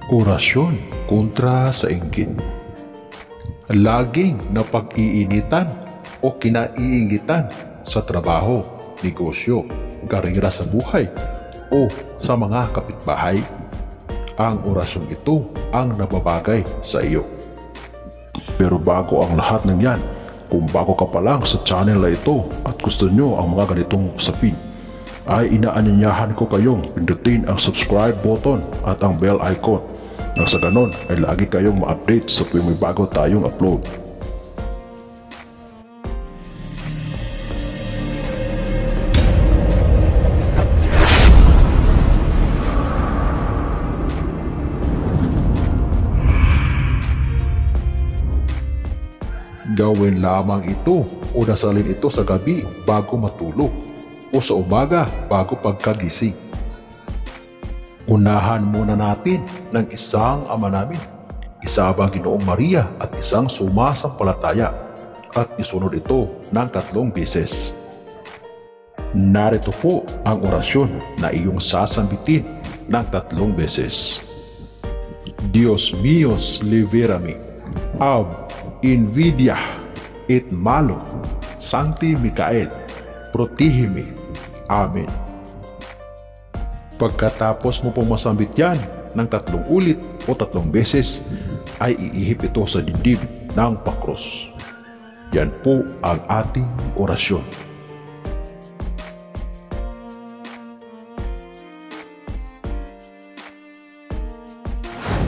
Orasyon kontra sa inggit. Laging napag-iinitan o kinaiingitan sa trabaho, negosyo, karera sa buhay o sa mga kapitbahay. Ang orasyon ito ang nababagay sa iyo. Pero bago ang lahat ng yan, kung bago ka pa lang sa channel na ito at gusto nyo ang mga ganitong usapin, ay inaanyayahan ko kayong pindutin ang subscribe button at ang bell icon nang sa ganon ay lagi kayong ma-update sa tuwing may bago tayong upload. Gawin lamang ito o dasalin ito sa gabi bago matulog o sa umaga bago pagkagising. Unahan muna natin ng isang Ama Namin, isa bang Ginoong Maria at isang sumasampalataya at isunod ito ng 3 beses. Narito po ang orasyon na iyong sasambitin ng 3 beses. Dios míos, libérame ab invidia et malo, Sancti Micael, protégeme. Amen. Pagkatapos mo pong masambit yan ng 3 ulit o 3 beses, ay iihip ito sa dibdib ng pakros. Yan po ang ating orasyon.